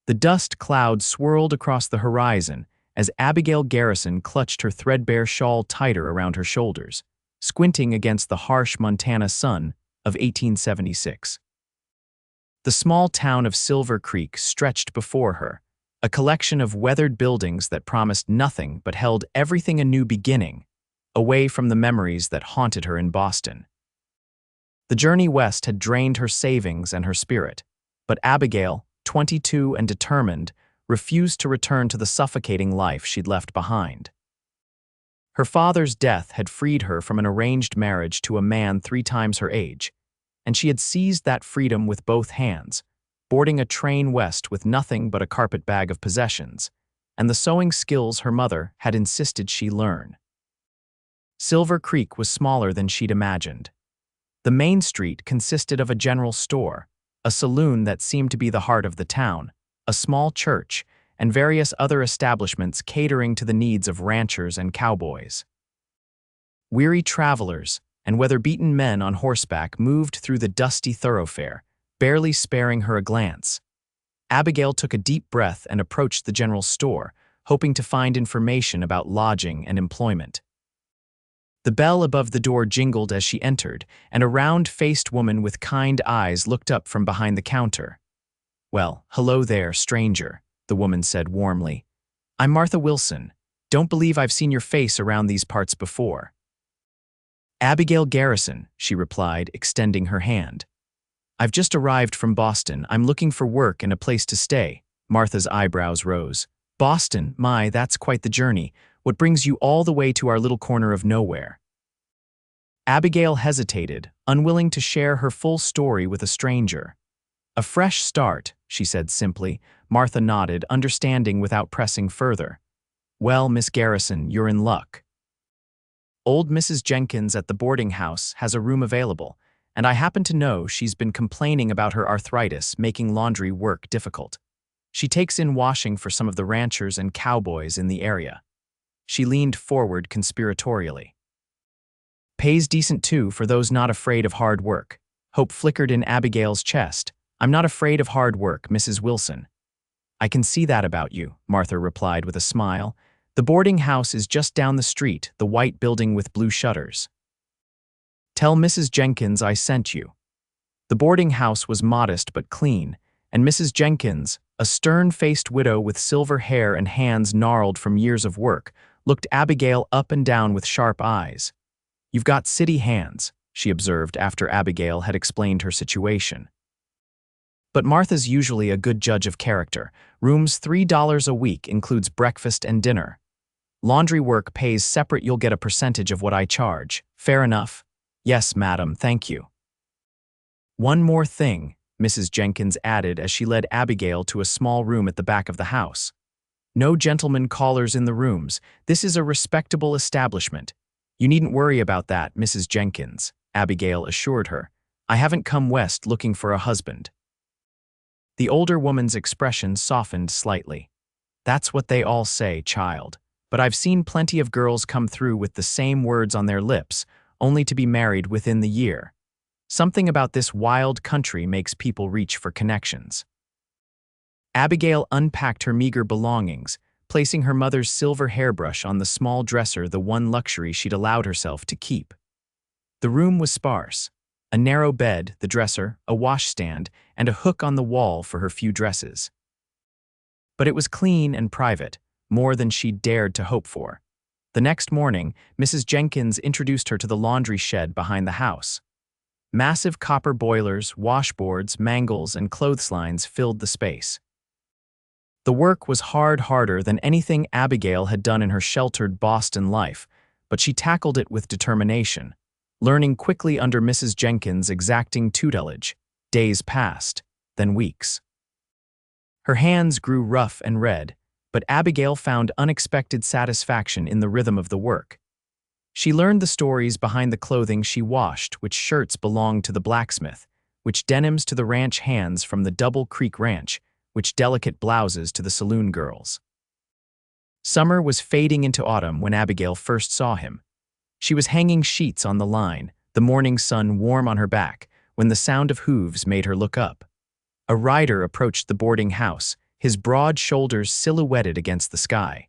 The dust cloud swirled across the horizon as Abigail Garrison clutched her threadbare shawl tighter around her shoulders, squinting against the harsh Montana sun of 1876. The small town of Silver Creek stretched before her, a collection of weathered buildings that promised nothing but held everything a new beginning, away from the memories that haunted her in Boston. The journey west had drained her savings and her spirit, but Abigail, 22 and determined, refused to return to the suffocating life she'd left behind. Her father's death had freed her from an arranged marriage to a man 3 times her age, and she had seized that freedom with both hands, boarding a train west with nothing but a carpetbag of possessions, and the sewing skills her mother had insisted she learn. Silver Creek was smaller than she'd imagined. The main street consisted of a general store, a saloon that seemed to be the heart of the town, a small church, and various other establishments catering to the needs of ranchers and cowboys. Weary travelers and weather-beaten men on horseback moved through the dusty thoroughfare, barely sparing her a glance. Abigail took a deep breath and approached the general store, hoping to find information about lodging and employment. The bell above the door jingled as she entered, and a round-faced woman with kind eyes looked up from behind the counter. "Well, hello there, stranger," the woman said warmly. "I'm Martha Wilson. Don't believe I've seen your face around these parts before." "Abigail Garrison," she replied, extending her hand. "I've just arrived from Boston. I'm looking for work and a place to stay." Martha's eyebrows rose. "Boston? My, that's quite the journey. What brings you all the way to our little corner of nowhere?" Abigail hesitated, unwilling to share her full story with a stranger. "A fresh start," she said simply. Martha nodded, understanding without pressing further. "Well, Miss Garrison, you're in luck. Old Mrs. Jenkins at the boarding house has a room available, and I happen to know she's been complaining about her arthritis, making laundry work difficult. She takes in washing for some of the ranchers and cowboys in the area." She leaned forward conspiratorially. "Pays decent too for those not afraid of hard work." Hope flickered in Abigail's chest. "I'm not afraid of hard work, Mrs. Wilson." "I can see that about you," Martha replied with a smile. "The boarding house is just down the street, the white building with blue shutters. Tell Mrs. Jenkins I sent you." The boarding house was modest but clean, and Mrs. Jenkins, a stern-faced widow with silver hair and hands gnarled from years of work, looked Abigail up and down with sharp eyes. "You've got city hands," she observed after Abigail had explained her situation. But Martha's usually a good judge of character. "Room's $3 a week, includes breakfast and dinner. Laundry work pays separate, you'll get a percentage of what I charge. Fair enough?" "Yes, madam, thank you." "One more thing," Mrs. Jenkins added as she led Abigail to a small room at the back of the house. "No gentlemen callers in the rooms. This is a respectable establishment. You needn't worry about that, Mrs. Jenkins," Abigail assured her. "I haven't come west looking for a husband." The older woman's expression softened slightly. "That's what they all say, child. But I've seen plenty of girls come through with the same words on their lips, only to be married within the year. Something about this wild country makes people reach for connections." Abigail unpacked her meager belongings, placing her mother's silver hairbrush on the small dresser, the one luxury she'd allowed herself to keep. The room was sparse. A narrow bed, the dresser, a washstand, and a hook on the wall for her few dresses. But it was clean and private, more than she'd dared to hope for. The next morning, Mrs. Jenkins introduced her to the laundry shed behind the house. Massive copper boilers, washboards, mangles, and clotheslines filled the space. The work was harder than anything Abigail had done in her sheltered Boston life, but she tackled it with determination, learning quickly under Mrs. Jenkins' exacting tutelage. Days passed, then weeks. Her hands grew rough and red, but Abigail found unexpected satisfaction in the rhythm of the work. She learned the stories behind the clothing she washed, which shirts belonged to the blacksmith, which denims to the ranch hands from the Double Creek Ranch, which delicate blouses to the saloon girls. Summer was fading into autumn when Abigail first saw him. She was hanging sheets on the line, the morning sun warm on her back, when the sound of hooves made her look up. A rider approached the boarding house, his broad shoulders silhouetted against the sky.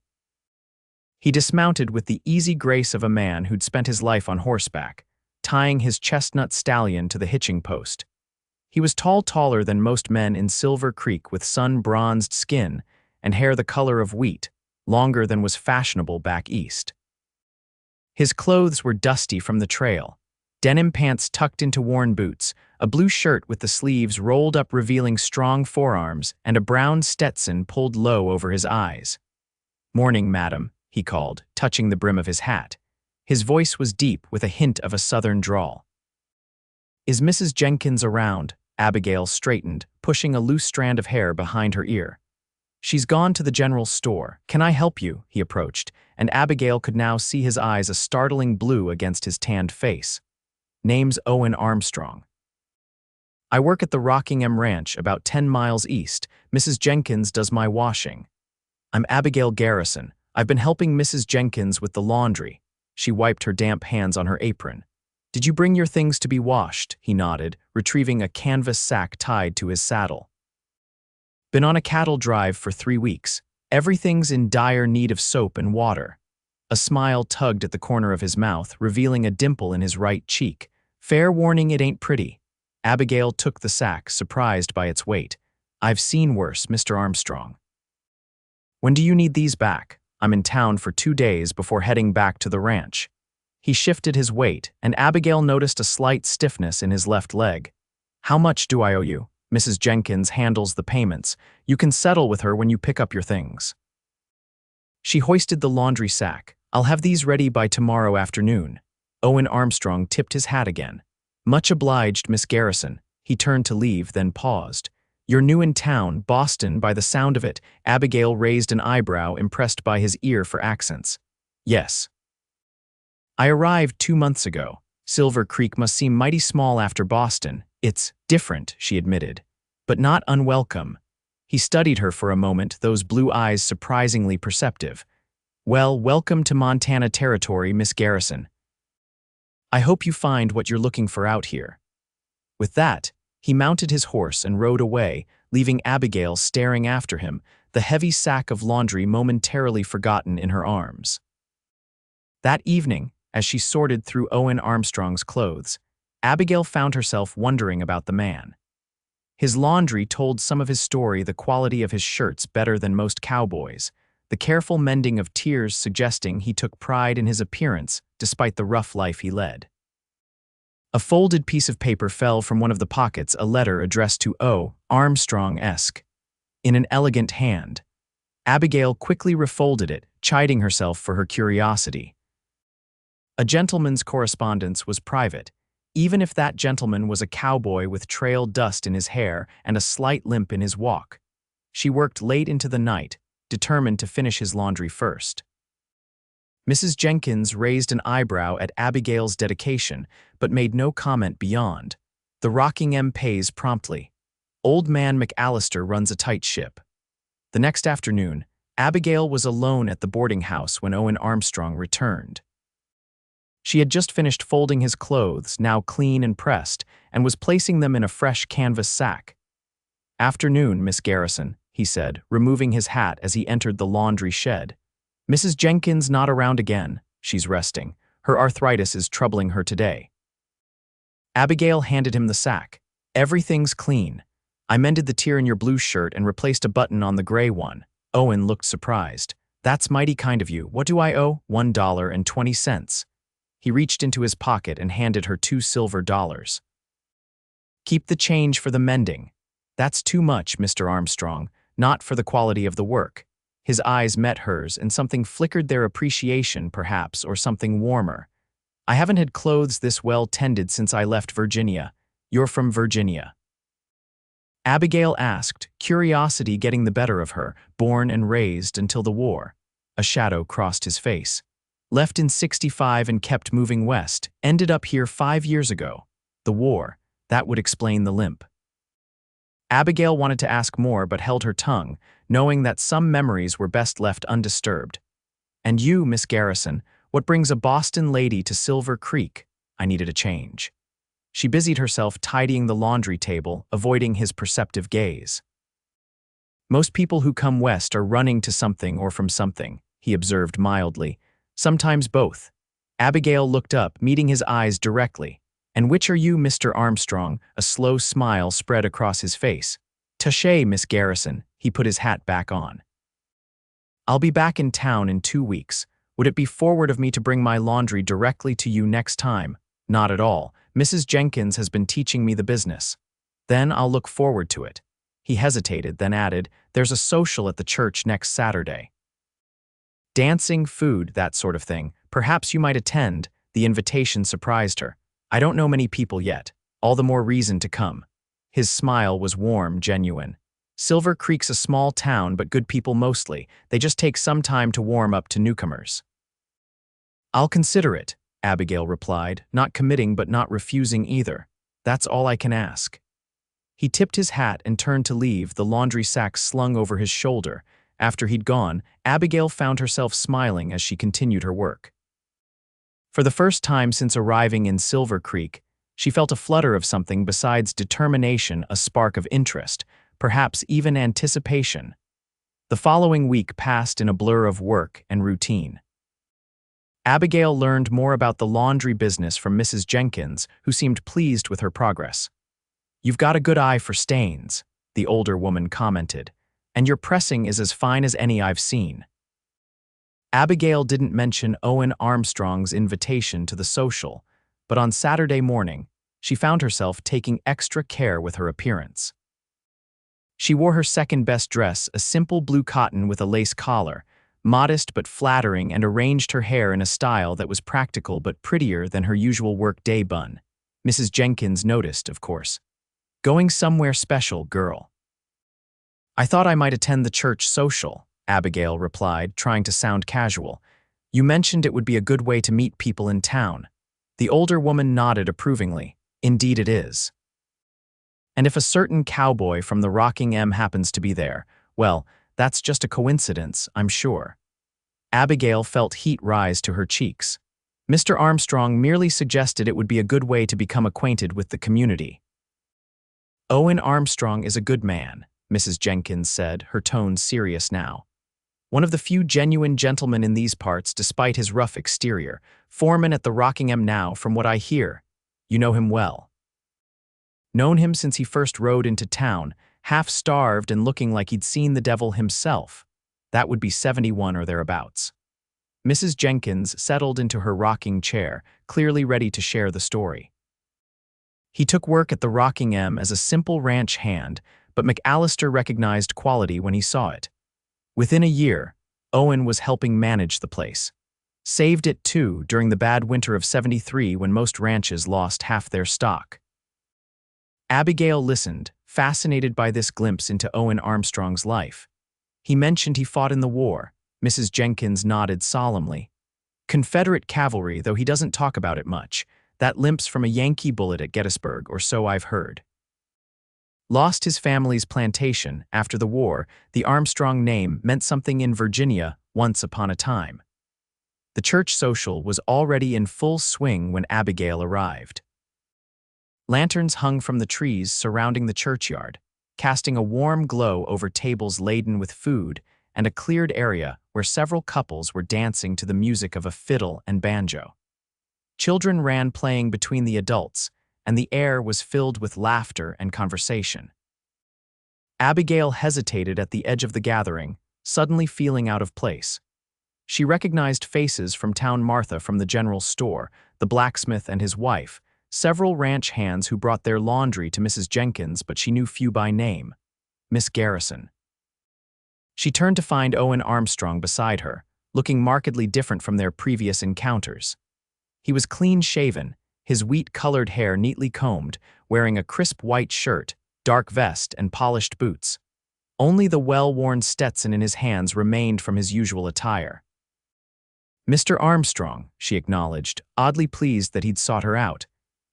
He dismounted with the easy grace of a man who'd spent his life on horseback, tying his chestnut stallion to the hitching post. He was taller than most men in Silver Creek, with sun-bronzed skin and hair the color of wheat, longer than was fashionable back east. His clothes were dusty from the trail, denim pants tucked into worn boots, a blue shirt with the sleeves rolled up revealing strong forearms, and a brown Stetson pulled low over his eyes. "Morning, madam," he called, touching the brim of his hat. His voice was deep with a hint of a southern drawl. "Is Mrs. Jenkins around?" Abigail straightened, pushing a loose strand of hair behind her ear. "She's gone to the general store. Can I help you?" he approached, and Abigail could now see his eyes a startling blue against his tanned face. "Name's Owen Armstrong. I work at the Rockingham Ranch about 10 miles east. Mrs. Jenkins does my washing. I'm Abigail Garrison. I've been helping Mrs. Jenkins with the laundry." She wiped her damp hands on her apron. "Did you bring your things to be washed?" He nodded, retrieving a canvas sack tied to his saddle. "Been on a cattle drive for 3 weeks. Everything's in dire need of soap and water." A smile tugged at the corner of his mouth, revealing a dimple in his right cheek. "Fair warning, it ain't pretty." Abigail took the sack, surprised by its weight. "I've seen worse, Mr. Armstrong." "When do you need these back?" "I'm in town for 2 days before heading back to the ranch." He shifted his weight, and Abigail noticed a slight stiffness in his left leg. "How much do I owe you?" "Mrs. Jenkins handles the payments. You can settle with her when you pick up your things." She hoisted the laundry sack. "I'll have these ready by tomorrow afternoon." Owen Armstrong tipped his hat again. "Much obliged, Miss Garrison." He turned to leave, then paused. "You're new in town, Boston, by the sound of it." Abigail raised an eyebrow, impressed by his ear for accents. "Yes. I arrived 2 months ago. Silver Creek must seem mighty small after Boston." "It's different," she admitted, "but not unwelcome." He studied her for a moment, those blue eyes surprisingly perceptive. "Well, welcome to Montana territory, Miss Garrison. I hope you find what you're looking for out here." With that, he mounted his horse and rode away, leaving Abigail staring after him, the heavy sack of laundry momentarily forgotten in her arms. That evening, as she sorted through Owen Armstrong's clothes, Abigail found herself wondering about the man. His laundry told some of his story, the quality of his shirts better than most cowboys, the careful mending of tears suggesting he took pride in his appearance despite the rough life he led. A folded piece of paper fell from one of the pockets, a letter addressed to O. Armstrong-esque, in an elegant hand. Abigail quickly refolded it, chiding herself for her curiosity. A gentleman's correspondence was private, even if that gentleman was a cowboy with trail dust in his hair and a slight limp in his walk. She worked late into the night, determined to finish his laundry first. Mrs. Jenkins raised an eyebrow at Abigail's dedication, but made no comment beyond. "The Rockingham pays promptly. Old man McAllister runs a tight ship." The next afternoon, Abigail was alone at the boarding house when Owen Armstrong returned. She had just finished folding his clothes, now clean and pressed, and was placing them in a fresh canvas sack. "Afternoon, Miss Garrison," he said, removing his hat as he entered the laundry shed. "Mrs. Jenkins not around again. She's resting. Her arthritis is troubling her today." Abigail handed him the sack. "Everything's clean. I mended the tear in your blue shirt and replaced a button on the gray one." Owen looked surprised. "That's mighty kind of you. What do I owe?" $1.20. He reached into his pocket and handed her $2 silver. "Keep the change for the mending." "That's too much, Mr. Armstrong, not for the quality of the work." His eyes met hers, and something flickered their appreciation, perhaps, or something warmer. "I haven't had clothes this well tended since I left Virginia." "You're from Virginia?" Abigail asked, curiosity getting the better of her, born and raised until the war. A shadow crossed his face. "Left in '65 and kept moving west. Ended up here 5 years ago." The war. That would explain the limp. Abigail wanted to ask more but held her tongue, knowing that some memories were best left undisturbed. "And you, Miss Garrison, what brings a Boston lady to Silver Creek?" "I needed a change." She busied herself tidying the laundry table, avoiding his perceptive gaze. Most people who come west are running to something or from something, he observed mildly. Sometimes both. Abigail looked up, meeting his eyes directly. And which are you, Mr. Armstrong? A slow smile spread across his face. Touché, Miss Garrison. He put his hat back on. I'll be back in town in 2 weeks. Would it be forward of me to bring my laundry directly to you next time? Not at all. Mrs. Jenkins has been teaching me the business. Then I'll look forward to it. He hesitated, then added, there's a social at the church next Saturday. Dancing, food, that sort of thing. Perhaps you might attend. The invitation surprised her. I don't know many people yet. All the more reason to come. His smile was warm, genuine. Silver Creek's a small town, but good people mostly. They just take some time to warm up to newcomers. I'll consider it, Abigail replied, not committing but not refusing either. That's all I can ask. He tipped his hat and turned to leave, the laundry sack slung over his shoulder. After he'd gone, Abigail found herself smiling as she continued her work. For the first time since arriving in Silver Creek, she felt a flutter of something besides determination, a spark of interest, perhaps even anticipation. The following week passed in a blur of work and routine. Abigail learned more about the laundry business from Mrs. Jenkins, who seemed pleased with her progress. You've got a good eye for stains, the older woman commented, and your pressing is as fine as any I've seen. Abigail didn't mention Owen Armstrong's invitation to the social, but on Saturday morning, she found herself taking extra care with her appearance. She wore her second-best dress, a simple blue cotton with a lace collar, modest but flattering, and arranged her hair in a style that was practical but prettier than her usual work-day bun. Mrs. Jenkins noticed, of course. Going somewhere special, girl? I thought I might attend the church social, Abigail replied, trying to sound casual. You mentioned it would be a good way to meet people in town. The older woman nodded approvingly. Indeed it is. And if a certain cowboy from the Rocking M happens to be there, well, that's just a coincidence, I'm sure. Abigail felt heat rise to her cheeks. Mr. Armstrong merely suggested it would be a good way to become acquainted with the community. Owen Armstrong is a good man, Mrs. Jenkins said, her tone serious now. One of the few genuine gentlemen in these parts, despite his rough exterior. Foreman at the Rocking M now, from what I hear. You know him well. Known him since he first rode into town, half-starved and looking like he'd seen the devil himself. That would be 71 or thereabouts. Mrs. Jenkins settled into her rocking chair, clearly ready to share the story. He took work at the Rocking M as a simple ranch hand, but McAllister recognized quality when he saw it. Within a year, Owen was helping manage the place. Saved it, too, during the bad winter of '73 when most ranches lost half their stock. Abigail listened, fascinated by this glimpse into Owen Armstrong's life. He mentioned he fought in the war. Mrs. Jenkins nodded solemnly. Confederate cavalry, though he doesn't talk about it much. That limps from a Yankee bullet at Gettysburg, or so I've heard. Lost his family's plantation. After the war, the Armstrong name meant something in Virginia once upon a time. The church social was already in full swing when Abigail arrived. Lanterns hung from the trees surrounding the churchyard, casting a warm glow over tables laden with food and a cleared area where several couples were dancing to the music of a fiddle and banjo. Children ran playing between the adults, and the air was filled with laughter and conversation. Abigail hesitated at the edge of the gathering, suddenly feeling out of place. She recognized faces from Town Martha from the general store, the blacksmith and his wife, several ranch hands who brought their laundry to Mrs. Jenkins, but she knew few by name. Miss Garrison. She turned to find Owen Armstrong beside her, looking markedly different from their previous encounters. He was clean-shaven, his wheat-colored hair neatly combed, wearing a crisp white shirt, dark vest, and polished boots. Only the well-worn Stetson in his hands remained from his usual attire. Mr. Armstrong, she acknowledged, oddly pleased that he'd sought her out.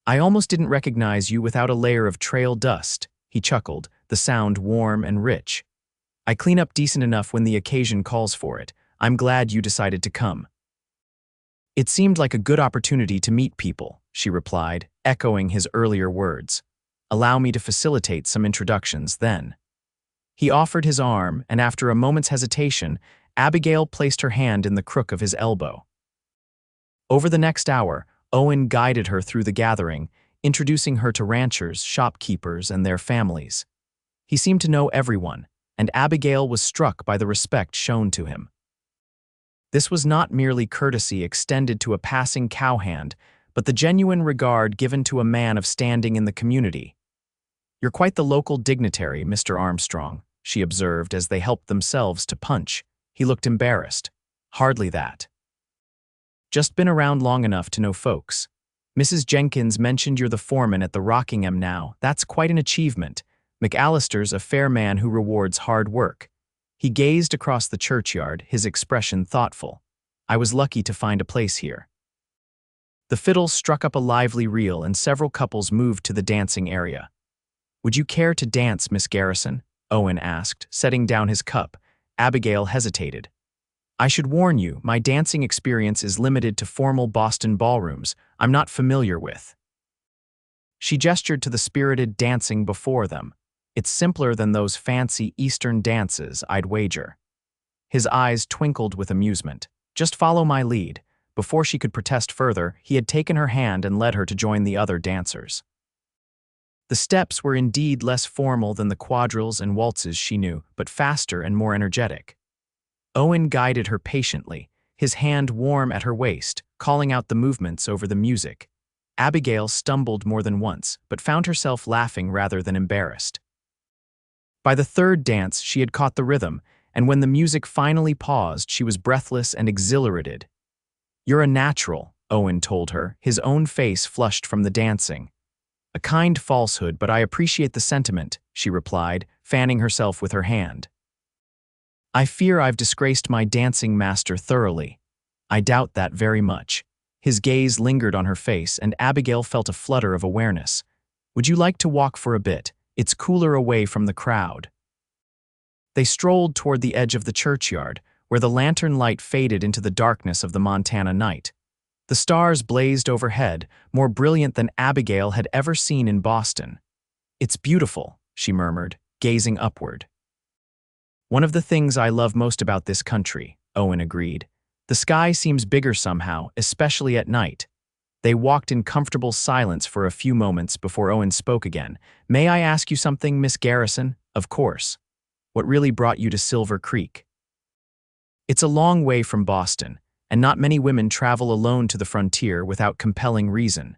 I almost didn't recognize you without a layer of trail dust, he chuckled, the sound warm and rich. I clean up decent enough when the occasion calls for it. I'm glad you decided to come. It seemed like a good opportunity to meet people, she replied, echoing his earlier words. Allow me to facilitate some introductions then. He offered his arm, and after a moment's hesitation, Abigail placed her hand in the crook of his elbow. Over the next hour, Owen guided her through the gathering, introducing her to ranchers, shopkeepers, and their families. He seemed to know everyone, and Abigail was struck by the respect shown to him. This was not merely courtesy extended to a passing cowhand, but the genuine regard given to a man of standing in the community. "You're quite the local dignitary, Mr. Armstrong," she observed as they helped themselves to punch. He looked embarrassed. "Hardly that. Just been around long enough to know folks. Mrs. Jenkins mentioned you're the foreman at the Rockingham now. That's quite an achievement. McAllister's a fair man who rewards hard work." He gazed across the churchyard, his expression thoughtful. "I was lucky to find a place here." The fiddle struck up a lively reel and several couples moved to the dancing area. "Would you care to dance, Miss Garrison?" Owen asked, setting down his cup. Abigail hesitated. "I should warn you, my dancing experience is limited to formal Boston ballrooms I'm not familiar with." She gestured to the spirited dancing before them. "It's simpler than those fancy Eastern dances, I'd wager." His eyes twinkled with amusement. "Just follow my lead." Before she could protest further, he had taken her hand and led her to join the other dancers. The steps were indeed less formal than the quadrilles and waltzes she knew, but faster and more energetic. Owen guided her patiently, his hand warm at her waist, calling out the movements over the music. Abigail stumbled more than once, but found herself laughing rather than embarrassed. By the third dance, she had caught the rhythm, and when the music finally paused, she was breathless and exhilarated. "You're a natural," Owen told her, his own face flushed from the dancing. "A kind falsehood, but I appreciate the sentiment," she replied, fanning herself with her hand. "I fear I've disgraced my dancing master thoroughly." "I doubt that very much." His gaze lingered on her face, and Abigail felt a flutter of awareness. "Would you like to walk for a bit? It's cooler away from the crowd." They strolled toward the edge of the churchyard, where the lantern light faded into the darkness of the Montana night. The stars blazed overhead, more brilliant than Abigail had ever seen in Boston. "It's beautiful," she murmured, gazing upward. "One of the things I love most about this country," Owen agreed. "The sky seems bigger somehow, especially at night." They walked in comfortable silence for a few moments before Owen spoke again. "May I ask you something, Miss Garrison?" "Of course." "What really brought you to Silver Creek?" "It's a long way from Boston, and not many women travel alone to the frontier without compelling reason."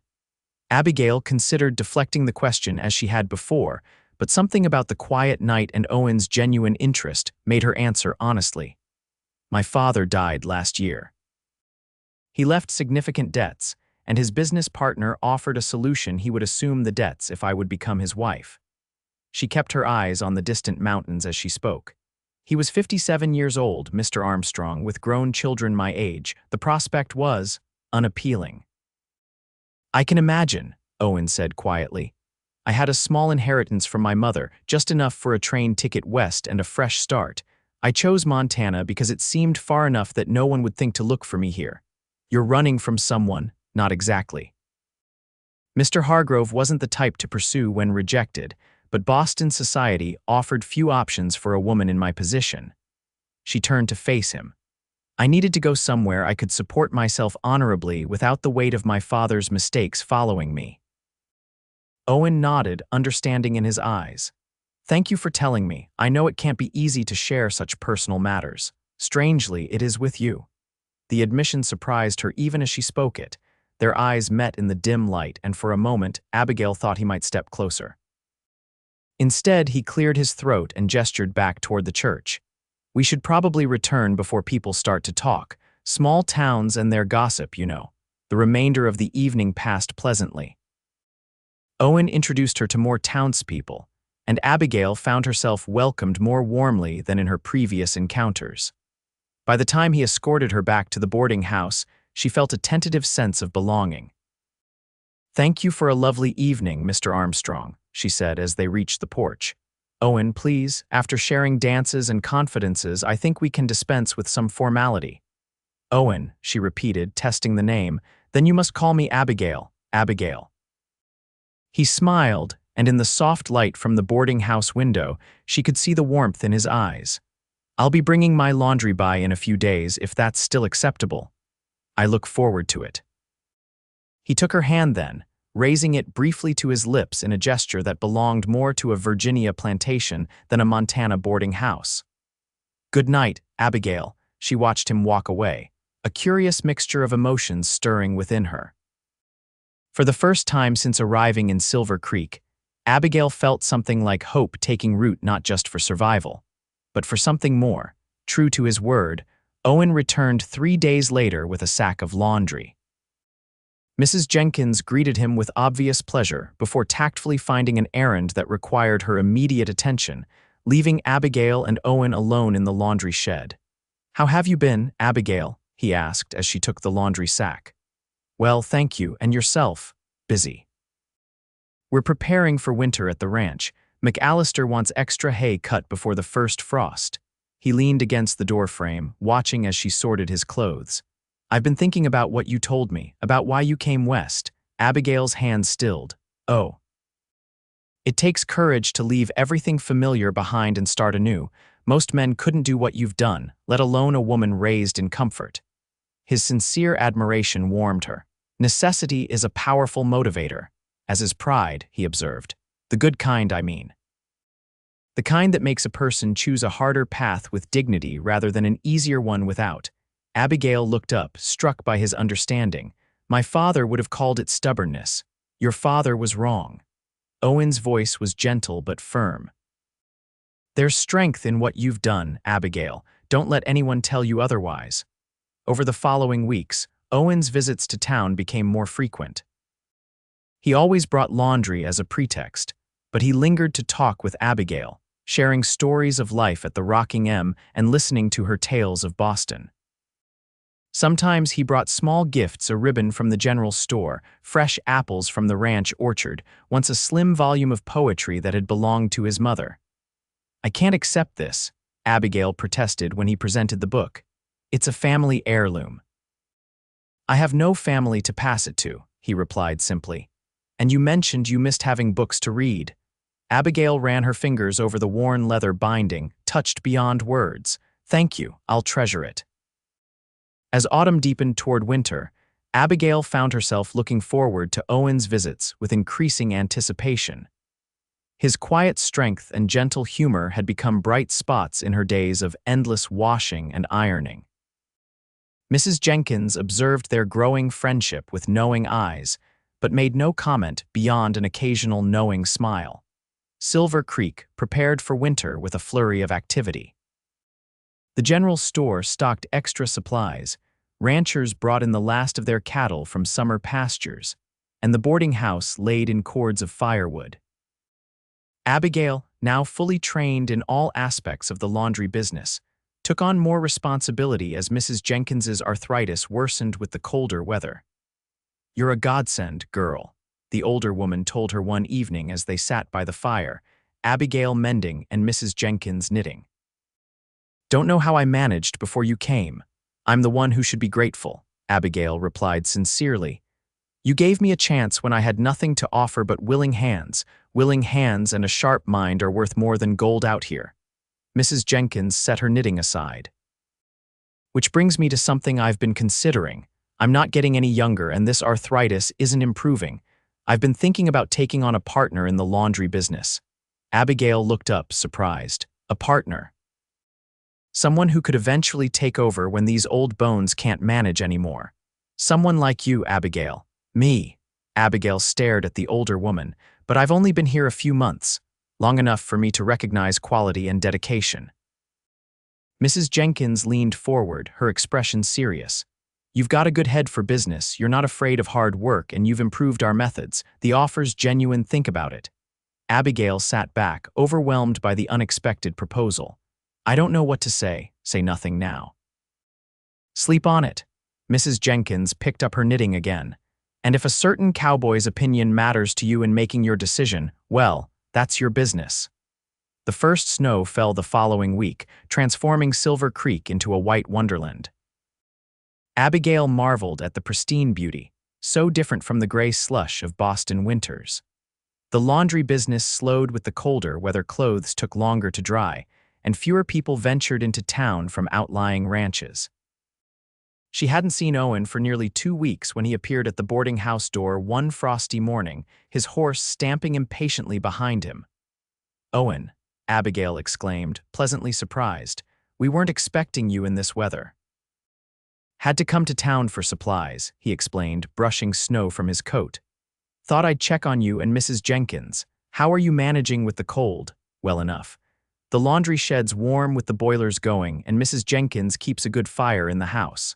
Abigail considered deflecting the question as she had before, but something about the quiet night and Owen's genuine interest made her answer honestly. "My father died last year. He left significant debts, and his business partner offered a solution he would assume the debts if I would become his wife." She kept her eyes on the distant mountains as she spoke. "He was 57 years old, Mr. Armstrong, with grown children my age. The prospect was unappealing." "I can imagine," Owen said quietly. "I had a small inheritance from my mother, just enough for a train ticket west and a fresh start. I chose Montana because it seemed far enough that no one would think to look for me here." "You're running from someone." "Not exactly. Mr. Hargrove wasn't the type to pursue when rejected, but Boston society offered few options for a woman in my position." She turned to face him. "I needed to go somewhere I could support myself honorably without the weight of my father's mistakes following me." Owen nodded, understanding in his eyes. "Thank you for telling me. I know it can't be easy to share such personal matters. Strangely, it is with you." The admission surprised her even as she spoke it. Their eyes met in the dim light, and for a moment, Abigail thought he might step closer. Instead, he cleared his throat and gestured back toward the church. "We should probably return before people start to talk. Small towns and their gossip, you know." The remainder of the evening passed pleasantly. Owen introduced her to more townspeople, and Abigail found herself welcomed more warmly than in her previous encounters. By the time he escorted her back to the boarding house, she felt a tentative sense of belonging. "Thank you for a lovely evening, Mr. Armstrong," she said as they reached the porch. "Owen, please, after sharing dances and confidences, I think we can dispense with some formality." "Owen," she repeated, testing the name. "Then you must call me Abigail, Abigail." He smiled, and in the soft light from the boarding house window, she could see the warmth in his eyes. "I'll be bringing my laundry by in a few days if that's still acceptable. I look forward to it." He took her hand then, raising it briefly to his lips in a gesture that belonged more to a Virginia plantation than a Montana boarding house. "Good night, Abigail," she watched him walk away, a curious mixture of emotions stirring within her. For the first time since arriving in Silver Creek, Abigail felt something like hope taking root not just for survival, but for something more. True to his word, Owen returned 3 days later with a sack of laundry. Mrs. Jenkins greeted him with obvious pleasure before tactfully finding an errand that required her immediate attention, leaving Abigail and Owen alone in the laundry shed. "How have you been, Abigail?" he asked as she took the laundry sack. "Well, thank you, and yourself?" "Busy. We're preparing for winter at the ranch. McAllister wants extra hay cut before the first frost." He leaned against the doorframe, watching as she sorted his clothes. "I've been thinking about what you told me, about why you came west." Abigail's hand stilled. "Oh. It takes courage to leave everything familiar behind and start anew. Most men couldn't do what you've done, let alone a woman raised in comfort." His sincere admiration warmed her. "Necessity is a powerful motivator, as is pride," he observed. "The good kind, I mean. The kind that makes a person choose a harder path with dignity rather than an easier one without." Abigail looked up, struck by his understanding. "My father would have called it stubbornness. Your father was wrong." Owen's voice was gentle but firm. "There's strength in what you've done, Abigail. Don't let anyone tell you otherwise." Over the following weeks, Owen's visits to town became more frequent. He always brought laundry as a pretext, but he lingered to talk with Abigail, sharing stories of life at the Rocking M and listening to her tales of Boston. Sometimes he brought small gifts, a ribbon from the general store, fresh apples from the ranch orchard, once a slim volume of poetry that had belonged to his mother. "I can't accept this," Abigail protested when he presented the book. "It's a family heirloom." "I have no family to pass it to," he replied simply. "And you mentioned you missed having books to read." Abigail ran her fingers over the worn leather binding, touched beyond words. "Thank you, I'll treasure it." As autumn deepened toward winter, Abigail found herself looking forward to Owen's visits with increasing anticipation. His quiet strength and gentle humor had become bright spots in her days of endless washing and ironing. Mrs. Jenkins observed their growing friendship with knowing eyes, but made no comment beyond an occasional knowing smile. Silver Creek prepared for winter with a flurry of activity. The general store stocked extra supplies, ranchers brought in the last of their cattle from summer pastures, and the boarding house laid in cords of firewood. Abigail, now fully trained in all aspects of the laundry business, took on more responsibility as Mrs. Jenkins's arthritis worsened with the colder weather. "You're a godsend, girl," the older woman told her one evening as they sat by the fire, Abigail mending and Mrs. Jenkins knitting. "Don't know how I managed before you came. I'm the one who should be grateful," Abigail replied sincerely. "You gave me a chance when I had nothing to offer but willing hands. Willing hands and a sharp mind are worth more than gold out here." Mrs. Jenkins set her knitting aside. "Which brings me to something I've been considering. I'm not getting any younger and this arthritis isn't improving. I've been thinking about taking on a partner in the laundry business." Abigail looked up, surprised. "A partner? Someone who could eventually take over when these old bones can't manage anymore. Someone like you, Abigail." "Me?" Abigail stared at the older woman. "But I've only been here a few months, long enough for me to recognize quality and dedication." Mrs. Jenkins leaned forward, her expression serious. "You've got a good head for business, you're not afraid of hard work, and you've improved our methods. The offer's genuine, think about it." Abigail sat back, overwhelmed by the unexpected proposal. "I don't know what to say nothing now." "Sleep on it." Mrs. Jenkins picked up her knitting again. "And if a certain cowboy's opinion matters to you in making your decision, well, that's your business." The first snow fell the following week, transforming Silver Creek into a white wonderland. Abigail marveled at the pristine beauty, so different from the gray slush of Boston winters. The laundry business slowed with the colder weather. Clothes took longer to dry, and fewer people ventured into town from outlying ranches. She hadn't seen Owen for nearly 2 weeks when he appeared at the boarding house door one frosty morning, his horse stamping impatiently behind him. "Owen," Abigail exclaimed, pleasantly surprised. "We weren't expecting you in this weather." "Had to come to town for supplies," he explained, brushing snow from his coat. "Thought I'd check on you and Mrs. Jenkins. How are you managing with the cold?" "Well enough. The laundry shed's warm with the boilers going, and Mrs. Jenkins keeps a good fire in the house."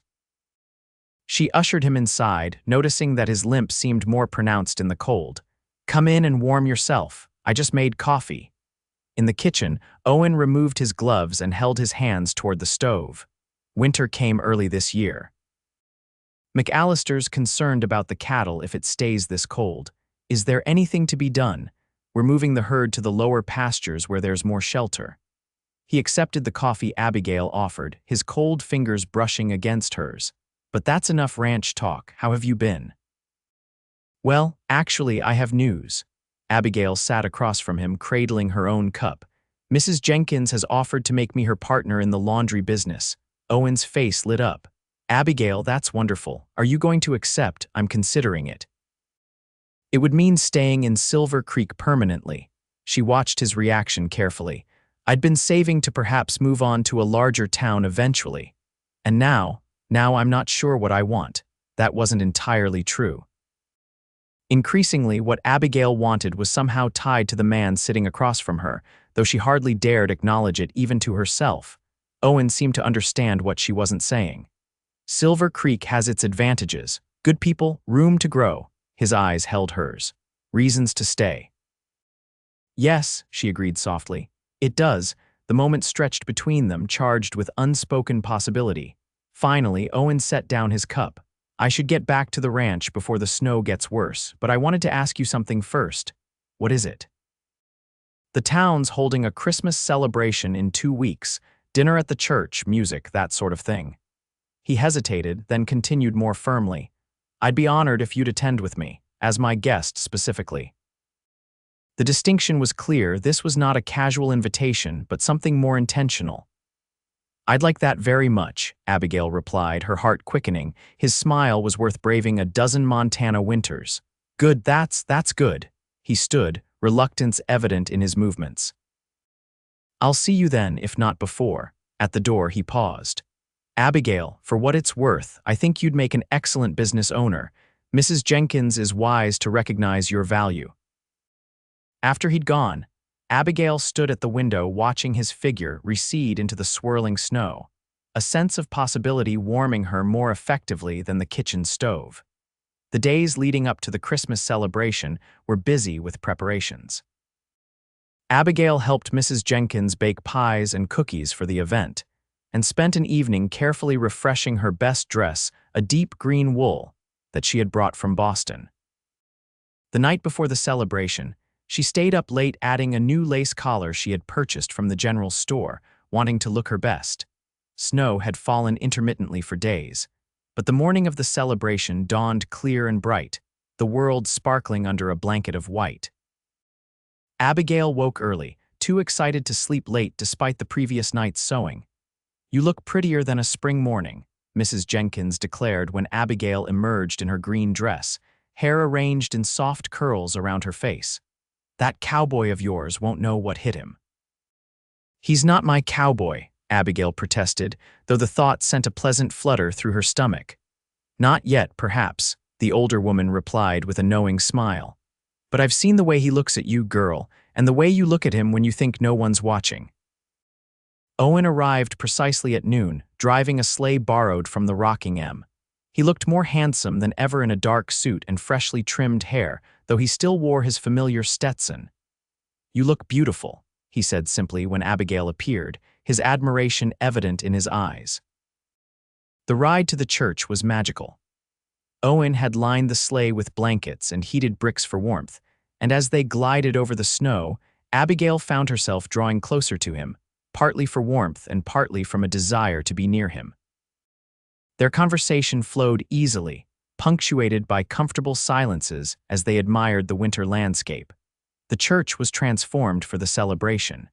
She ushered him inside, noticing that his limp seemed more pronounced in the cold. "Come in and warm yourself. I just made coffee." In the kitchen, Owen removed his gloves and held his hands toward the stove. Winter came early this year. "McAllister's concerned about the cattle if it stays this cold. Is there anything to be done? We're moving the herd to the lower pastures where there's more shelter." He accepted the coffee Abigail offered, his cold fingers brushing against hers. "But that's enough ranch talk. How have you been?" "Well, actually, I have news." Abigail sat across from him, cradling her own cup. "Mrs. Jenkins has offered to make me her partner in the laundry business." Owen's face lit up. "Abigail, that's wonderful. Are you going to accept? I'm considering it." "It would mean staying in Silver Creek permanently." She watched his reaction carefully. "I'd been saving to perhaps move on to a larger town eventually. And now I'm not sure what I want." That wasn't entirely true. Increasingly, what Abigail wanted was somehow tied to the man sitting across from her, though she hardly dared acknowledge it even to herself. Owen seemed to understand what she wasn't saying. "Silver Creek has its advantages. Good people, room to grow." His eyes held hers. "Reasons to stay." "Yes," she agreed softly. "It does." The moment stretched between them, charged with unspoken possibility. Finally, Owen set down his cup. "I should get back to the ranch before the snow gets worse, but I wanted to ask you something first." "What is it?" "The town's holding a Christmas celebration in 2 weeks. Dinner at the church, music, that sort of thing." He hesitated, then continued more firmly. "I'd be honored if you'd attend with me, as my guest specifically." The distinction was clear. This was not a casual invitation, but something more intentional. "I'd like that very much," Abigail replied, her heart quickening. His smile was worth braving a dozen Montana winters. "Good, that's good." He stood, reluctance evident in his movements. "I'll see you then, if not before." At the door, he paused. "Abigail, for what it's worth, I think you'd make an excellent business owner. Mrs. Jenkins is wise to recognize your value." After he'd gone, Abigail stood at the window watching his figure recede into the swirling snow, a sense of possibility warming her more effectively than the kitchen stove. The days leading up to the Christmas celebration were busy with preparations. Abigail helped Mrs. Jenkins bake pies and cookies for the event, and spent an evening carefully refreshing her best dress, a deep green wool that she had brought from Boston. The night before the celebration, she stayed up late adding a new lace collar she had purchased from the general store, wanting to look her best. Snow had fallen intermittently for days, but the morning of the celebration dawned clear and bright, the world sparkling under a blanket of white. Abigail woke early, too excited to sleep late despite the previous night's sewing. "You look prettier than a spring morning," Mrs. Jenkins declared when Abigail emerged in her green dress, hair arranged in soft curls around her face. "That cowboy of yours won't know what hit him." "He's not my cowboy," Abigail protested, though the thought sent a pleasant flutter through her stomach. "Not yet, perhaps," the older woman replied with a knowing smile. "But I've seen the way he looks at you, girl, and the way you look at him when you think no one's watching." Owen arrived precisely at noon, driving a sleigh borrowed from the Rockingham. He looked more handsome than ever in a dark suit and freshly trimmed hair, though he still wore his familiar Stetson. "You look beautiful," he said simply when Abigail appeared, his admiration evident in his eyes. The ride to the church was magical. Owen had lined the sleigh with blankets and heated bricks for warmth, and as they glided over the snow, Abigail found herself drawing closer to him, partly for warmth and partly from a desire to be near him. Their conversation flowed easily, punctuated by comfortable silences as they admired the winter landscape. The church was transformed for the celebration.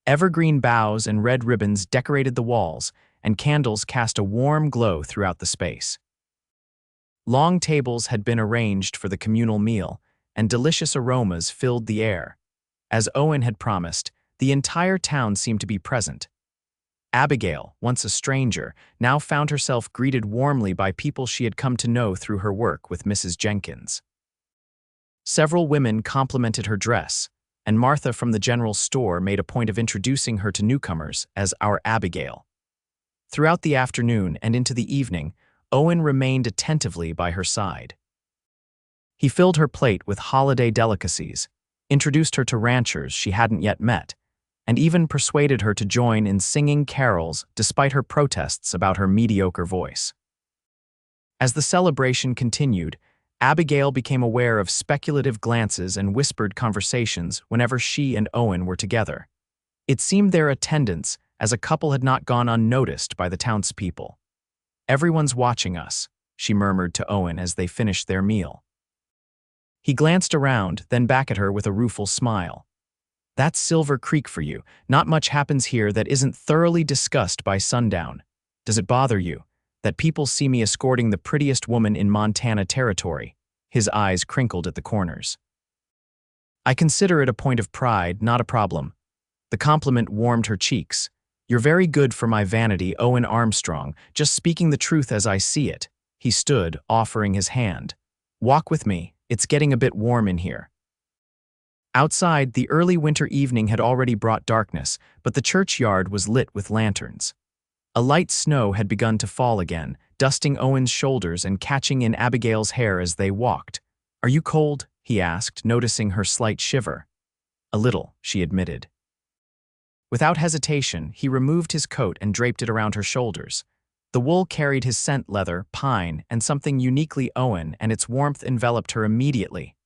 Evergreen boughs and red ribbons decorated the walls, and candles cast a warm glow throughout the space. Long tables had been arranged for the communal meal, and delicious aromas filled the air. As Owen had promised, the entire town seemed to be present. Abigail, once a stranger, now found herself greeted warmly by people she had come to know through her work with Mrs. Jenkins. Several women complimented her dress, and Martha from the general store made a point of introducing her to newcomers as our Abigail. Throughout the afternoon and into the evening, Owen remained attentively by her side. He filled her plate with holiday delicacies, introduced her to ranchers she hadn't yet met, and even persuaded her to join in singing carols despite her protests about her mediocre voice. As the celebration continued, Abigail became aware of speculative glances and whispered conversations whenever she and Owen were together. It seemed their attendance as a couple had not gone unnoticed by the townspeople. "Everyone's watching us," she murmured to Owen as they finished their meal. He glanced around, then back at her with a rueful smile. "That's Silver Creek for you. Not much happens here that isn't thoroughly discussed by sundown. Does it bother you that people see me escorting the prettiest woman in Montana territory?" His eyes crinkled at the corners. "I consider it a point of pride, not a problem." The compliment warmed her cheeks. "You're very good for my vanity, Owen Armstrong, just speaking the truth as I see it." He stood, offering his hand. "Walk with me, it's getting a bit warm in here." Outside, the early winter evening had already brought darkness, but the churchyard was lit with lanterns. A light snow had begun to fall again, dusting Owen's shoulders and catching in Abigail's hair as they walked. "Are you cold?" he asked, noticing her slight shiver. "A little," she admitted. Without hesitation, he removed his coat and draped it around her shoulders. The wool carried his scent leather, pine, and something uniquely Owen, and its warmth enveloped her immediately.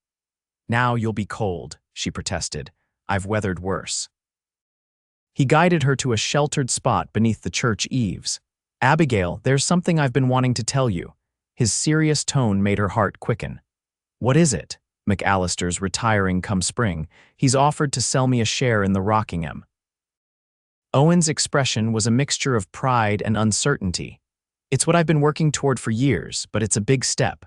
"Now you'll be cold," she protested. "I've weathered worse." He guided her to a sheltered spot beneath the church eaves. "Abigail, there's something I've been wanting to tell you." His serious tone made her heart quicken. "What is it?" "McAllister's retiring come spring. He's offered to sell me a share in the Rockingham." Owen's expression was a mixture of pride and uncertainty. "It's what I've been working toward for years, but it's a big step."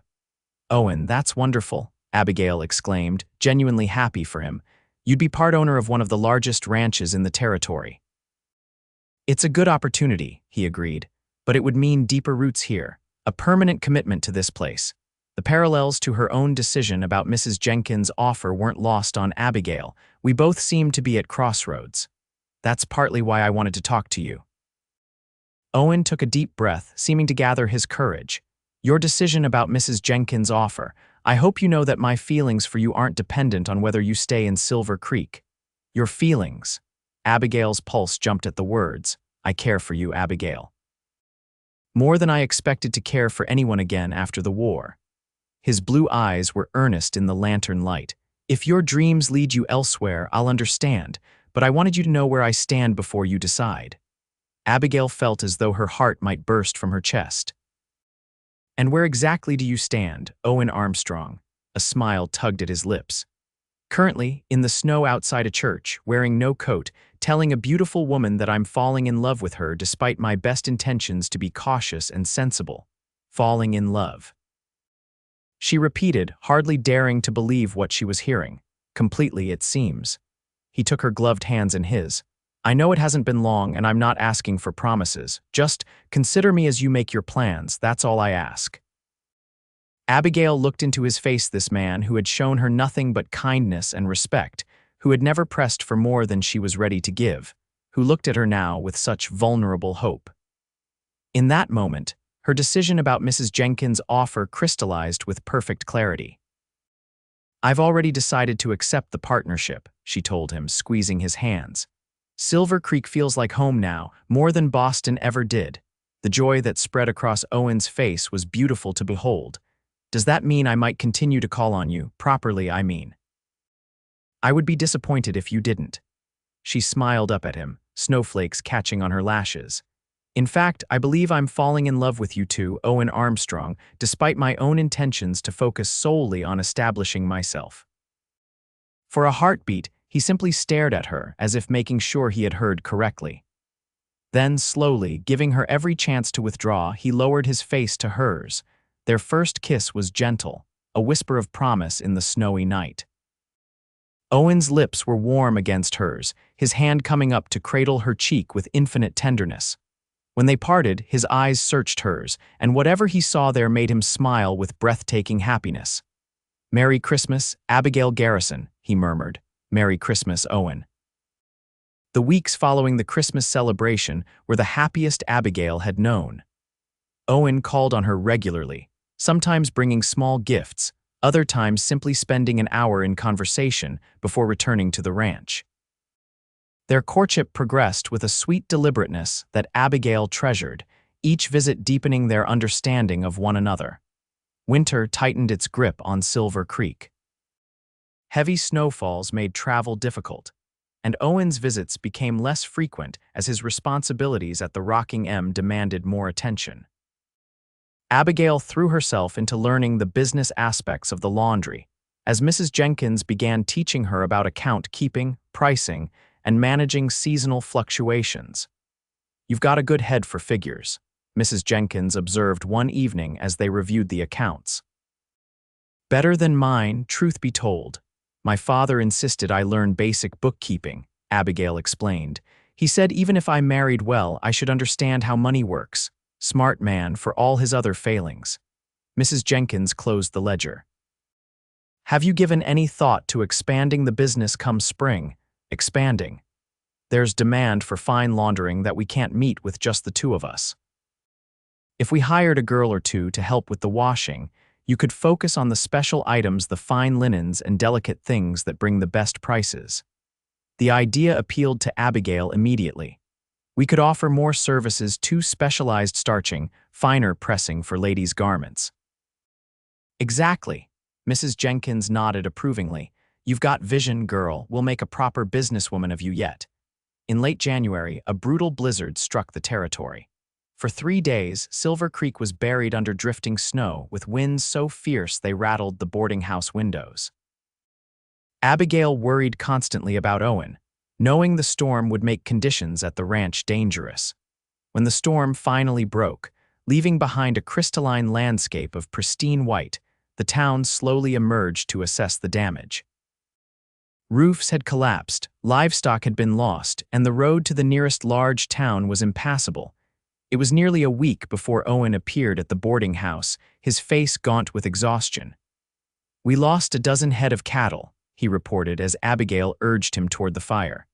"Owen, that's wonderful," Abigail exclaimed, genuinely happy for him. "You'd be part owner of one of the largest ranches in the territory." "It's a good opportunity," he agreed, "but it would mean deeper roots here, a permanent commitment to this place." The parallels to her own decision about Mrs. Jenkins' offer weren't lost on Abigail. "We both seem to be at crossroads. That's partly why I wanted to talk to you." Owen took a deep breath, seeming to gather his courage. "Your decision about Mrs. Jenkins' offer. I hope you know that my feelings for you aren't dependent on whether you stay in Silver Creek." "Your feelings." Abigail's pulse jumped at the words. "I care for you, Abigail. More than I expected to care for anyone again after the war." His blue eyes were earnest in the lantern light. "If your dreams lead you elsewhere, I'll understand, but I wanted you to know where I stand before you decide." Abigail felt as though her heart might burst from her chest. "And where exactly do you stand, Owen Armstrong?" A smile tugged at his lips. "Currently, in the snow outside a church, wearing no coat, telling a beautiful woman that I'm falling in love with her despite my best intentions to be cautious and sensible. Falling in love." She repeated, hardly daring to believe what she was hearing. "Completely, it seems." He took her gloved hands in his. "I know it hasn't been long, and I'm not asking for promises. Just consider me as you make your plans, that's all I ask." Abigail looked into his face, this man who had shown her nothing but kindness and respect, who had never pressed for more than she was ready to give, who looked at her now with such vulnerable hope. In that moment, her decision about Mrs. Jenkins' offer crystallized with perfect clarity. "I've already decided to accept the partnership," she told him, squeezing his hands. "Silver Creek feels like home now, more than Boston ever did." The joy that spread across Owen's face was beautiful to behold. "Does that mean I might continue to call on you, properly, I mean?" "I would be disappointed if you didn't." She smiled up at him, snowflakes catching on her lashes. "In fact, I believe I'm falling in love with you too, Owen Armstrong, despite my own intentions to focus solely on establishing myself." For a heartbeat, he simply stared at her as if making sure he had heard correctly. Then, slowly, giving her every chance to withdraw, he lowered his face to hers. Their first kiss was gentle, a whisper of promise in the snowy night. Owen's lips were warm against hers, his hand coming up to cradle her cheek with infinite tenderness. When they parted, his eyes searched hers, and whatever he saw there made him smile with breathtaking happiness. "Merry Christmas, Abigail Garrison," he murmured. "Merry Christmas, Owen." The weeks following the Christmas celebration were the happiest Abigail had known. Owen called on her regularly, sometimes bringing small gifts, other times simply spending an hour in conversation before returning to the ranch. Their courtship progressed with a sweet deliberateness that Abigail treasured, each visit deepening their understanding of one another. Winter tightened its grip on Silver Creek. Heavy snowfalls made travel difficult, and Owen's visits became less frequent as his responsibilities at the Rocking M demanded more attention. Abigail threw herself into learning the business aspects of the laundry, as Mrs. Jenkins began teaching her about account keeping, pricing, and managing seasonal fluctuations. "You've got a good head for figures," Mrs. Jenkins observed one evening as they reviewed the accounts. "Better than mine, truth be told. My father insisted I learn basic bookkeeping," Abigail explained. "He said even if I married well, I should understand how money works. Smart man for all his other failings." Mrs. Jenkins closed the ledger. "Have you given any thought to expanding the business come spring?" "Expanding. There's demand for fine laundering that we can't meet with just the two of us. If we hired a girl or two to help with the washing, you could focus on the special items, the fine linens and delicate things that bring the best prices." The idea appealed to Abigail immediately. "We could offer more services, too: specialized starching, finer pressing for ladies' garments." "Exactly." Mrs. Jenkins nodded approvingly. "You've got vision, girl. We'll make a proper businesswoman of you yet." In late January, a brutal blizzard struck the territory. For 3 days, Silver Creek was buried under drifting snow, with winds so fierce they rattled the boarding house windows. Abigail worried constantly about Owen, knowing the storm would make conditions at the ranch dangerous. When the storm finally broke, leaving behind a crystalline landscape of pristine white, the town slowly emerged to assess the damage. Roofs had collapsed, livestock had been lost, and the road to the nearest large town was impassable. It was nearly a week before Owen appeared at the boarding house, his face gaunt with exhaustion. "We lost a dozen head of cattle," he reported as Abigail urged him toward the fire.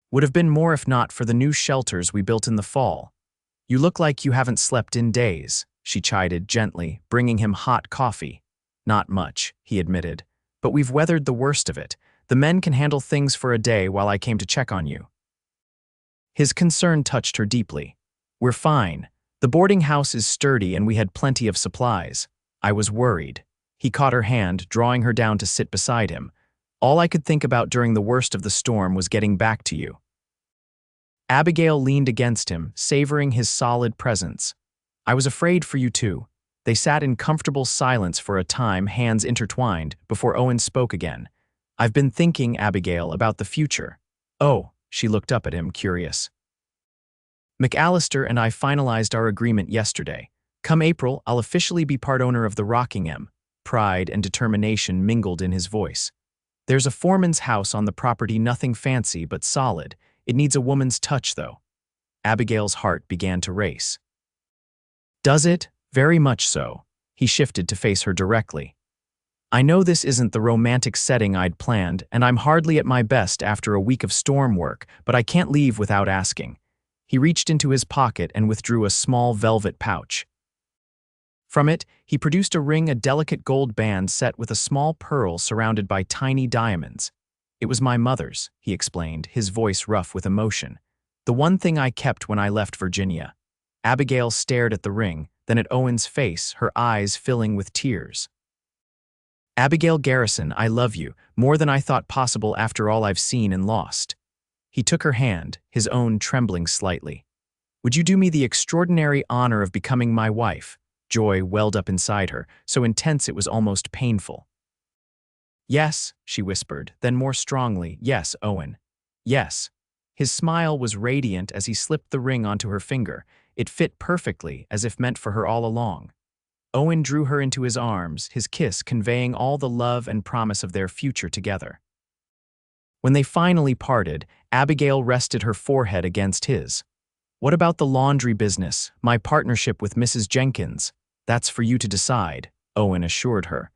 "Would have been more if not for the new shelters we built in the fall. You look like you haven't slept in days," she chided gently, bringing him hot coffee. "Not much," he admitted, "but we've weathered the worst of it. The men can handle things for a day while I came to check on you." His concern touched her deeply. "We're fine. The boarding house is sturdy and we had plenty of supplies. I was worried." He caught her hand, drawing her down to sit beside him. "All I could think about during the worst of the storm was getting back to you." Abigail leaned against him, savoring his solid presence. "I was afraid for you too." They sat in comfortable silence for a time, hands intertwined, before Owen spoke again. "I've been thinking, Abigail, about the future." "Oh," she looked up at him, curious. "McAllister and I finalized our agreement yesterday. Come April, I'll officially be part owner of the Rocking M." Pride and determination mingled in his voice. "There's a foreman's house on the property, nothing fancy but solid. It needs a woman's touch, though." Abigail's heart began to race. "Does it?" "Very much so." He shifted to face her directly. "I know this isn't the romantic setting I'd planned, and I'm hardly at my best after a week of storm work, but I can't leave without asking." He reached into his pocket and withdrew a small velvet pouch. From it, he produced a ring, a delicate gold band set with a small pearl surrounded by tiny diamonds. "It was my mother's," he explained, his voice rough with emotion. "The one thing I kept when I left Virginia." Abigail stared at the ring, then at Owen's face, her eyes filling with tears. "Abigail Garrison, I love you, more than I thought possible after all I've seen and lost." He took her hand, his own trembling slightly. "Would you do me the extraordinary honor of becoming my wife?" Joy welled up inside her, so intense it was almost painful. Yes, she whispered, then more strongly, yes, Owen. Yes. His smile was radiant as he slipped the ring onto her finger. It fit perfectly, as if meant for her all along. Owen drew her into his arms, his kiss conveying all the love and promise of their future together. When they finally parted, Abigail rested her forehead against his. What about the laundry business, my partnership with Mrs. Jenkins? That's for you to decide, Owen assured her.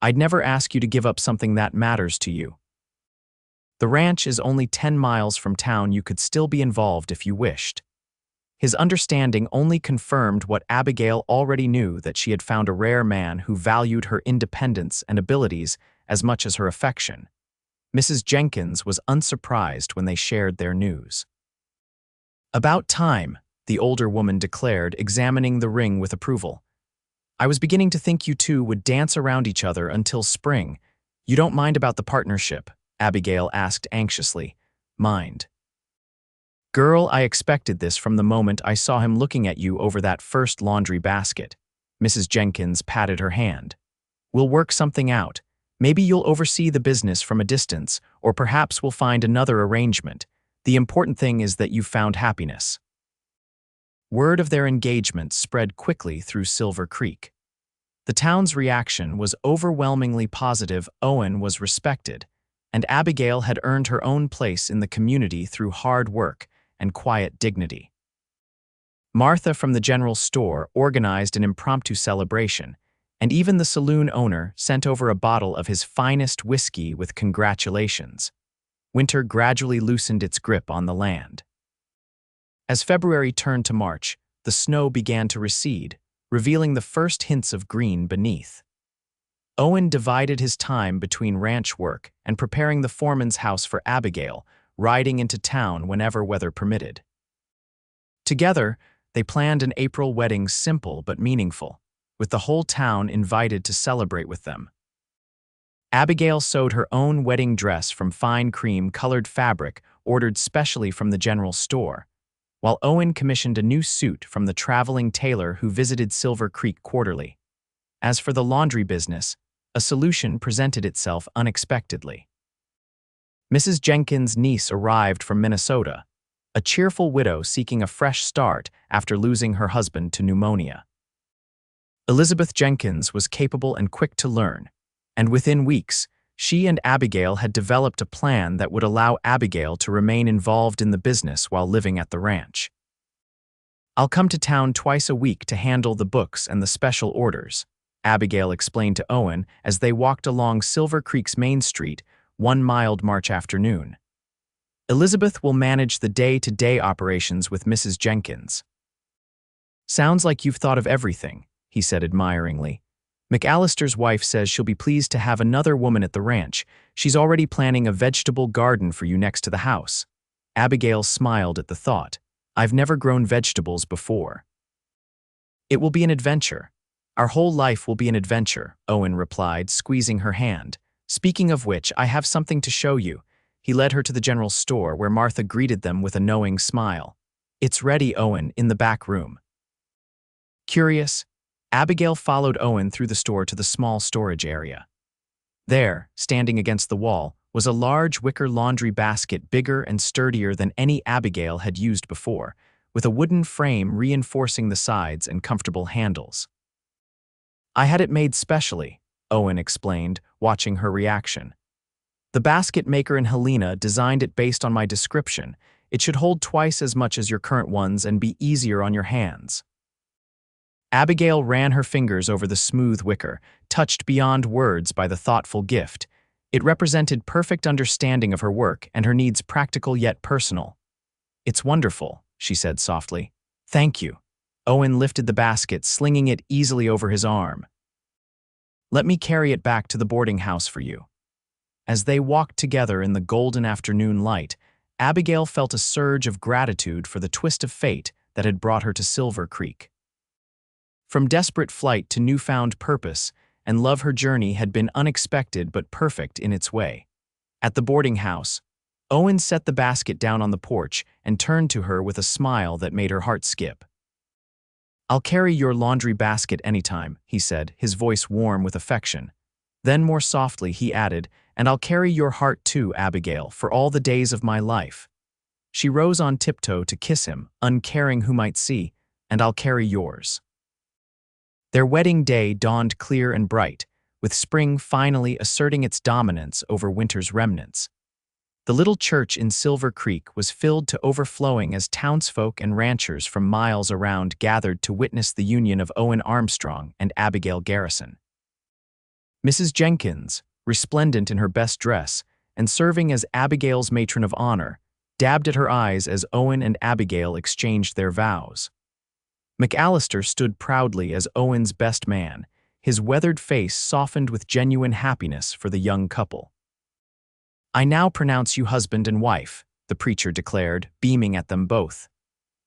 I'd never ask you to give up something that matters to you. The ranch is only 10 miles from town. You could still be involved if you wished. His understanding only confirmed what Abigail already knew, that she had found a rare man who valued her independence and abilities as much as her affection. Mrs. Jenkins was unsurprised when they shared their news. About time, the older woman declared, examining the ring with approval. I was beginning to think you two would dance around each other until spring. You don't mind about the partnership? Abigail asked anxiously. Mind. Girl, I expected this from the moment I saw him looking at you over that first laundry basket. Mrs. Jenkins patted her hand. We'll work something out. Maybe you'll oversee the business from a distance, or perhaps we'll find another arrangement. The important thing is that you've found happiness. Word of their engagement spread quickly through Silver Creek. The town's reaction was overwhelmingly positive. Owen was respected, and Abigail had earned her own place in the community through hard work and quiet dignity. Martha from the general store organized an impromptu celebration, and even the saloon owner sent over a bottle of his finest whiskey with congratulations. Winter gradually loosened its grip on the land. As February turned to March, the snow began to recede, revealing the first hints of green beneath. Owen divided his time between ranch work and preparing the foreman's house for Abigail, riding into town whenever weather permitted. Together, they planned an April wedding, simple but meaningful, with the whole town invited to celebrate with them. Abigail sewed her own wedding dress from fine cream-colored fabric ordered specially from the general store, while Owen commissioned a new suit from the traveling tailor who visited Silver Creek quarterly. As for the laundry business, a solution presented itself unexpectedly. Mrs. Jenkins' niece arrived from Minnesota, a cheerful widow seeking a fresh start after losing her husband to pneumonia. Elizabeth Jenkins was capable and quick to learn, and within weeks, she and Abigail had developed a plan that would allow Abigail to remain involved in the business while living at the ranch. I'll come to town twice a week to handle the books and the special orders, Abigail explained to Owen as they walked along Silver Creek's Main Street one mild March afternoon. Elizabeth will manage the day-to-day operations with Mrs. Jenkins. Sounds like you've thought of everything, he said admiringly. McAllister's wife says she'll be pleased to have another woman at the ranch. She's already planning a vegetable garden for you next to the house. Abigail smiled at the thought. I've never grown vegetables before. It will be an adventure. Our whole life will be an adventure, Owen replied, squeezing her hand. Speaking of which, I have something to show you. He led her to the general store, where Martha greeted them with a knowing smile. It's ready, Owen, in the back room. Curious, Abigail followed Owen through the store to the small storage area. There, standing against the wall, was a large wicker laundry basket bigger and sturdier than any Abigail had used before, with a wooden frame reinforcing the sides and comfortable handles. I had it made specially, Owen explained, watching her reaction. The basket maker in Helena designed it based on my description. It should hold twice as much as your current ones and be easier on your hands. Abigail ran her fingers over the smooth wicker, touched beyond words by the thoughtful gift. It represented perfect understanding of her work and her needs, practical yet personal. It's wonderful, she said softly. Thank you. Owen lifted the basket, slinging it easily over his arm. Let me carry it back to the boarding house for you. As they walked together in the golden afternoon light, Abigail felt a surge of gratitude for the twist of fate that had brought her to Silver Creek. From desperate flight to newfound purpose and love, her journey had been unexpected but perfect in its way. At the boarding house, Owen set the basket down on the porch and turned to her with a smile that made her heart skip. I'll carry your laundry basket anytime, he said, his voice warm with affection. Then more softly he added, "And I'll carry your heart too, Abigail, for all the days of my life." She rose on tiptoe to kiss him, uncaring who might see, "And I'll carry yours." Their wedding day dawned clear and bright, with spring finally asserting its dominance over winter's remnants. The little church in Silver Creek was filled to overflowing as townsfolk and ranchers from miles around gathered to witness the union of Owen Armstrong and Abigail Garrison. Mrs. Jenkins, resplendent in her best dress and serving as Abigail's matron of honor, dabbed at her eyes as Owen and Abigail exchanged their vows. McAllister stood proudly as Owen's best man, his weathered face softened with genuine happiness for the young couple. "I now pronounce you husband and wife," the preacher declared, beaming at them both.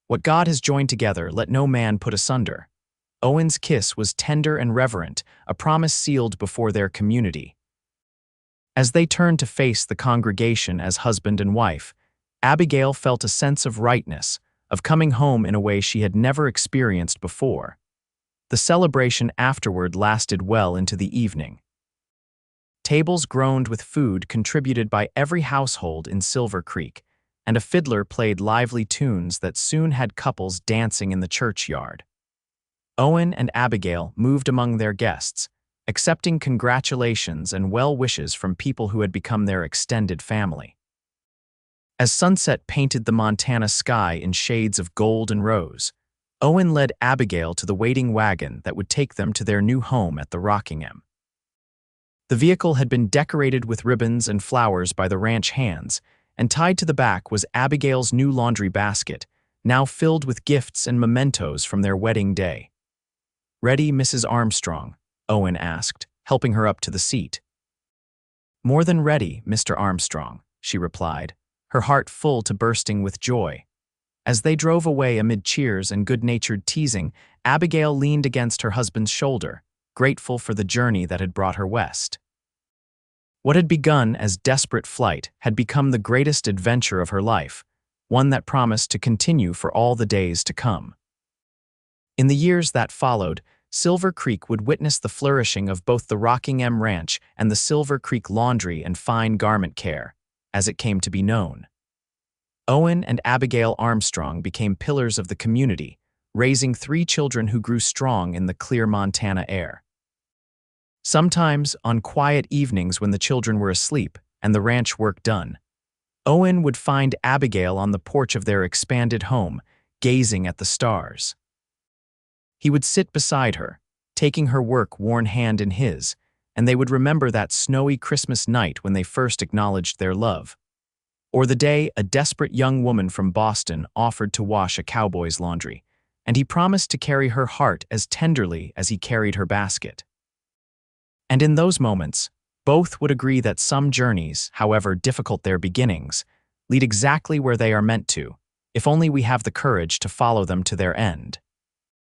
"What God has joined together, let no man put asunder." Owen's kiss was tender and reverent, a promise sealed before their community. As they turned to face the congregation as husband and wife, Abigail felt a sense of rightness, of coming home in a way she had never experienced before. The celebration afterward lasted well into the evening. Tables groaned with food contributed by every household in Silver Creek, and a fiddler played lively tunes that soon had couples dancing in the churchyard. Owen and Abigail moved among their guests, accepting congratulations and well wishes from people who had become their extended family. As sunset painted the Montana sky in shades of gold and rose, Owen led Abigail to the waiting wagon that would take them to their new home at the Rockingham. The vehicle had been decorated with ribbons and flowers by the ranch hands, and tied to the back was Abigail's new laundry basket, now filled with gifts and mementos from their wedding day. "Ready, Mrs. Armstrong?" Owen asked, helping her up to the seat. "More than ready, Mr. Armstrong," she replied, her heart full to bursting with joy. As they drove away amid cheers and good-natured teasing, Abigail leaned against her husband's shoulder, grateful for the journey that had brought her west. What had begun as desperate flight had become the greatest adventure of her life, one that promised to continue for all the days to come. In the years that followed, Silver Creek would witness the flourishing of both the Rockingham Ranch and the Silver Creek Laundry and Fine Garment Care, as it came to be known. Owen and Abigail Armstrong became pillars of the community, raising 3 children who grew strong in the clear Montana air. Sometimes, on quiet evenings when the children were asleep and the ranch work done, Owen would find Abigail on the porch of their expanded home, gazing at the stars. He would sit beside her, taking her work-worn hand in his, and they would remember that snowy Christmas night when they first acknowledged their love. Or the day a desperate young woman from Boston offered to wash a cowboy's laundry, and he promised to carry her heart as tenderly as he carried her basket. And in those moments, both would agree that some journeys, however difficult their beginnings, lead exactly where they are meant to, if only we have the courage to follow them to their end.